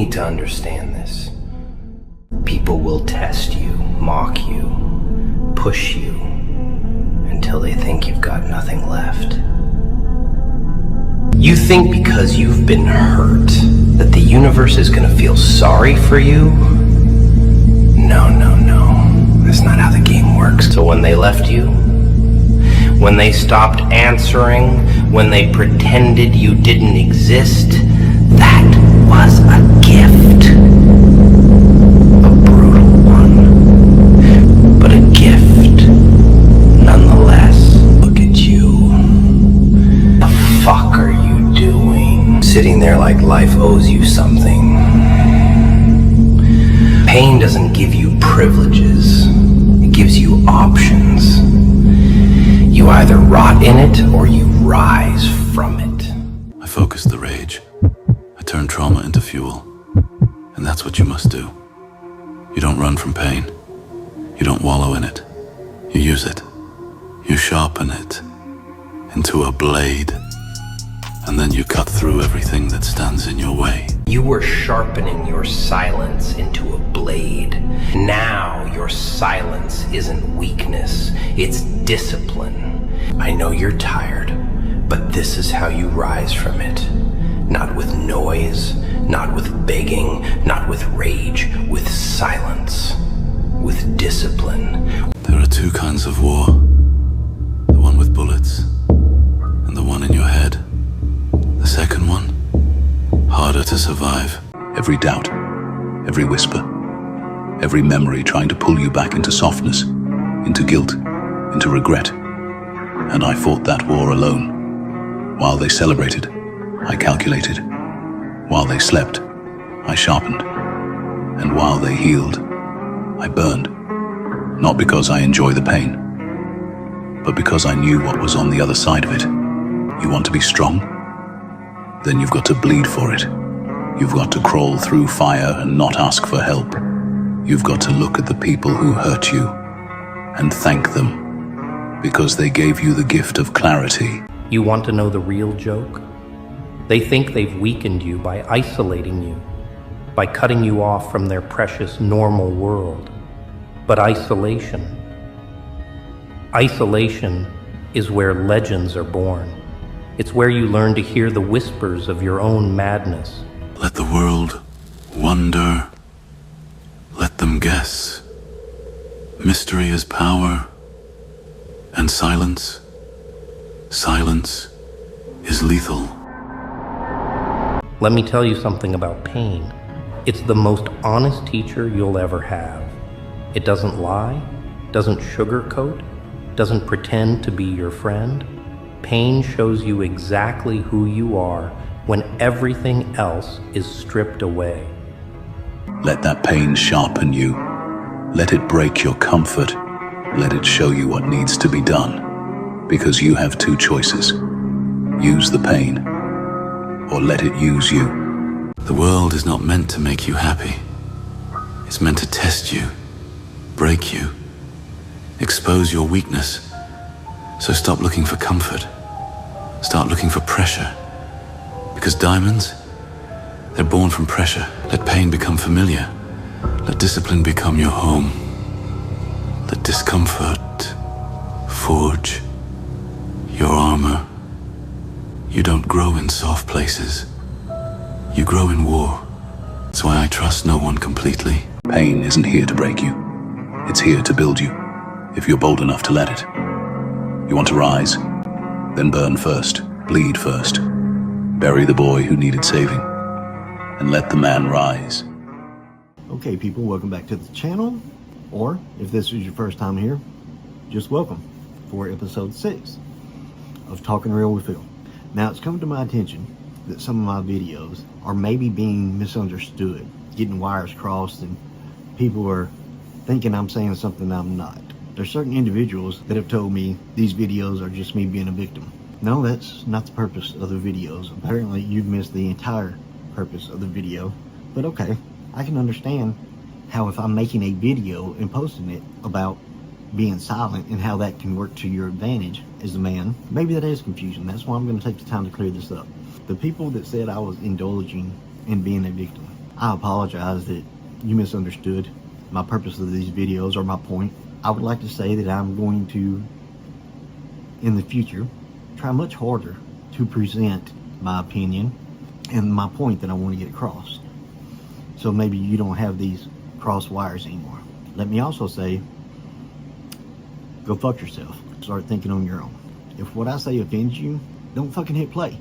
need to understand this. People will test you, mock you, push you, until they think you've got nothing left. You think because you've been hurt that the universe is gonna feel sorry for you? No. That's not how the game works. So when they left you, when they stopped answering, when they pretended you didn't exist, that was a gift. A brutal one, but a gift nonetheless. Look at you. The fuck are you doing? Sitting there like life owes you something. Pain doesn't give you privileges. It gives you options. You either rot in it or you rise from it. I focus the rage. I turn trauma into fuel. And that's what you must do. You don't run from pain. You don't wallow in it. You use it. You sharpen it into a blade. And then you cut through everything that stands in your way. You were sharpening your silence into a blade. Now your silence isn't weakness, it's discipline. I know you're tired, but this is how you rise from it. Not with noise, not with begging, not with rage, with silence, with discipline. There are two kinds of war. The one with bullets, and the one in your head. The second one, harder to survive. Every doubt, every whisper, every memory trying to pull you back into softness, into guilt, into regret. And I fought that war alone. While they celebrated, I calculated. While they slept, I sharpened. And while they healed, I burned. Not because I enjoy the pain, but because I knew what was on the other side of it. You want to be strong? Then you've got to bleed for it. You've got to crawl through fire and not ask for help. You've got to look at the people who hurt you and thank them because they gave you the gift of clarity. You want to know the real joke? They think they've weakened you by isolating you, by cutting you off from their precious normal world. But isolation is where legends are born. It's where you learn to hear the whispers of your own madness. Let the world wonder. Let them guess. Mystery is power. And silence is lethal. Let me tell you something about pain. It's the most honest teacher you'll ever have. It doesn't lie, doesn't sugarcoat, doesn't pretend to be your friend. Pain shows you exactly who you are when everything else is stripped away. Let that pain sharpen you. Let it break your comfort. Let it show you what needs to be done. Because you have two choices. Use the pain, or let it use you. The world is not meant to make you happy. It's meant to test you, break you, expose your weakness. So stop looking for comfort. Start looking for pressure. Because diamonds, they're born from pressure. Let pain become familiar. Let discipline become your home. Let discomfort forge your armor. You don't grow in soft places. You grow in war. That's why I trust no one completely. Pain isn't here to break you. It's here to build you, if you're bold enough to let it. You want to rise? Then burn first, bleed first. Bury the boy who needed saving, and let the man rise. Okay, people, welcome back to the channel. Or, if this is your first time here, just welcome for episode 6 of Talking Real with Phil. Now, it's come to my attention that some of my videos are maybe being misunderstood, getting wires crossed, and people are thinking I'm saying something I'm not. There's certain individuals that have told me these videos are just me being a victim. No, that's not the purpose of the videos. Apparently, you've missed the entire purpose of the video. But okay, I can understand how if I'm making a video and posting it about being silent and how that can work to your advantage as a man, maybe that is confusion. That's why I'm going to take the time to clear this up. The people that said I was indulging in being a victim, I apologize that you misunderstood my purpose of these videos or my point. I would like to say that I'm going to, in the future, try much harder to present my opinion and my point that I want to get across. So maybe you don't have these cross wires anymore. Let me also say, go fuck yourself. Start thinking on your own. If what I say offends you, don't fucking hit play.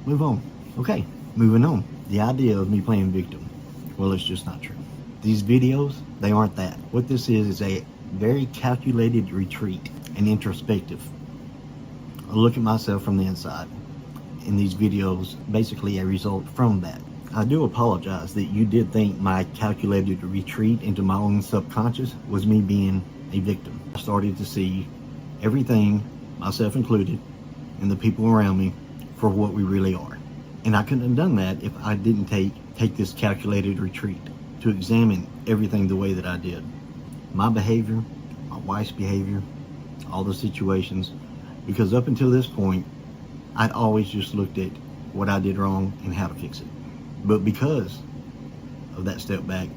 Move on. Okay, moving on. The idea of me playing victim, well, it's just not true. These videos, they aren't that. What this is a very calculated retreat and introspective. A look at myself from the inside. And these videos, basically a result from that. I do apologize that you did think my calculated retreat into my own subconscious was me being a victim. I started to see everything, myself included, and the people around me for what we really are. And I couldn't have done that if I didn't take this calculated retreat to examine everything the way that I did. My behavior, my wife's behavior, all the situations, because up until this point, I'd always just looked at what I did wrong and how to fix it. But because of that step back,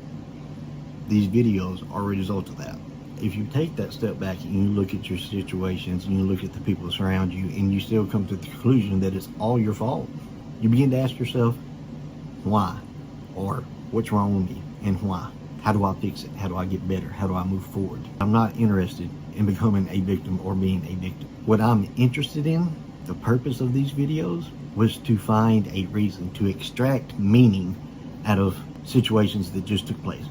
these videos are a result of that. If you take that step back and you look at your situations and you look at the people that surround you and you still come to the conclusion that it's all your fault, you begin to ask yourself, why? Or what's wrong with me and why? How do I fix it? How do I get better? How do I move forward? I'm not interested in becoming a victim or being a victim. What I'm interested in, the purpose of these videos, was to find a reason to extract meaning out of situations that just took place.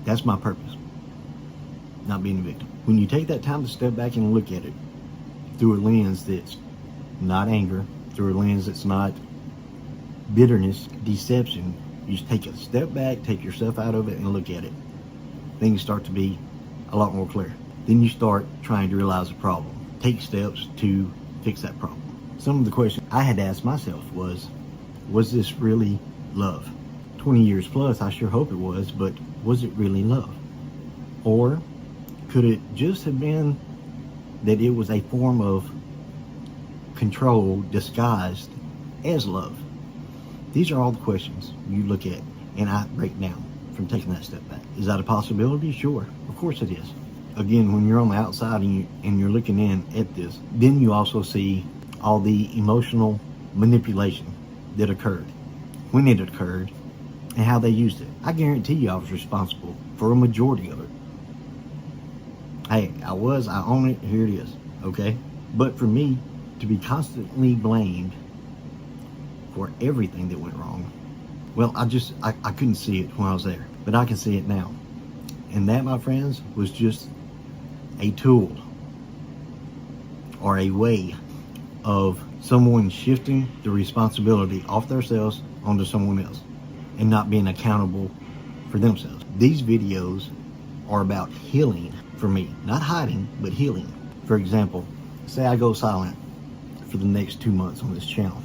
That's my purpose. Not being a victim. When you take that time to step back and look at it through a lens that's not anger, through a lens that's not bitterness, deception, you just take a step back, take yourself out of it and look at it. Things start to be a lot more clear. Then you start trying to realize the problem. Take steps to fix that problem. Some of the questions I had to ask myself was this really love? 20 years plus, I sure hope it was, but was it really love? Or could it just have been that it was a form of control disguised as love? These are all the questions you look at and I break down from taking that step back. Is that a possibility? Sure, of course it is. Again, when you're on the outside and you're looking in at this, then you also see all the emotional manipulation that occurred, when it occurred, and how they used it. I guarantee you I was responsible for a majority of it. Hey, I own it, here it is, okay? But for me to be constantly blamed for everything that went wrong, well, I couldn't see it when I was there, but I can see it now. And that, my friends, was just a tool or a way of someone shifting the responsibility off themselves onto someone else and not being accountable for themselves. These videos are about healing for me, not hiding, but healing. For example, say I go silent for the next 2 months on this channel.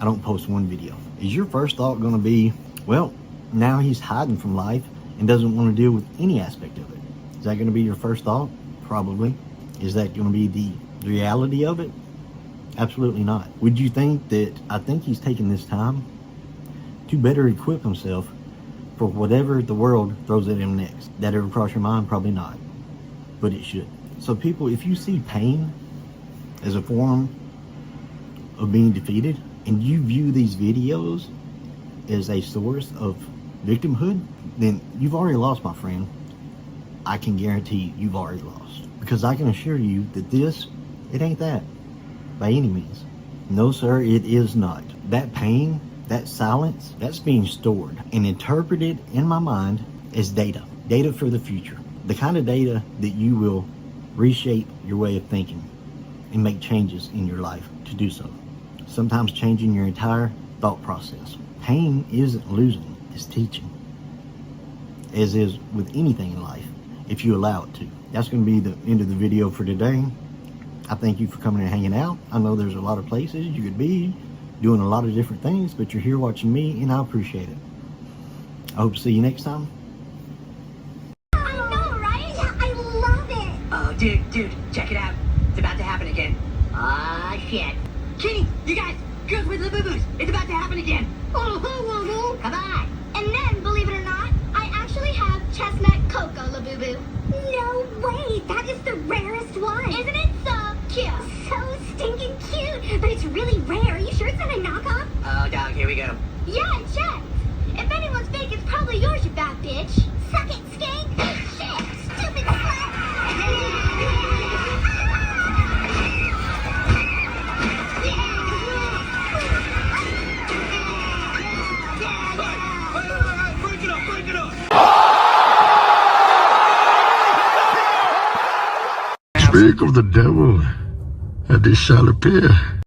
I don't post one video. Is your first thought going to be, well, now he's hiding from life and doesn't want to deal with any aspect of it? Is that going to be your first thought? Probably. Is that going to be the reality of it? Absolutely not. Would you think that I think he's taking this time to better equip himself for whatever the world throws at him next? That ever cross your mind? Probably not. But it should. So people, if you see pain as a form of being defeated, and you view these videos as a source of victimhood, then you've already lost, my friend. I can guarantee you've already lost. Because I can assure you that this, it ain't that by any means. No, sir, it is not. That pain, that silence, that's being stored and interpreted in my mind as data. Data for the future. The kind of data that you will reshape your way of thinking and make changes in your life to do so. Sometimes changing your entire thought process. Pain isn't losing, it's teaching. As is with anything in life, if you allow it to. That's going to be the end of the video for today. I thank you for coming and hanging out. I know there's a lot of places you could be doing a lot of different things, but you're here watching me and I appreciate it. I hope to see you next time. I know, right? I love it. Oh, dude, check it out. It's about to happen again. Ah, shit. Kenny, you guys, girls with Labubu's. It's about to happen again. Oh, come on. Boo Boo? No way! That is the rarest one! Isn't it so cute? So stinking cute! But it's really rare. Are you sure it's not a knockoff? Oh, dog, here we go. Yeah, check! If anyone's fake, it's probably yours, you fat bitch! Suck it, skank! Shit! Stupid slut! Speak of the devil, and it shall appear.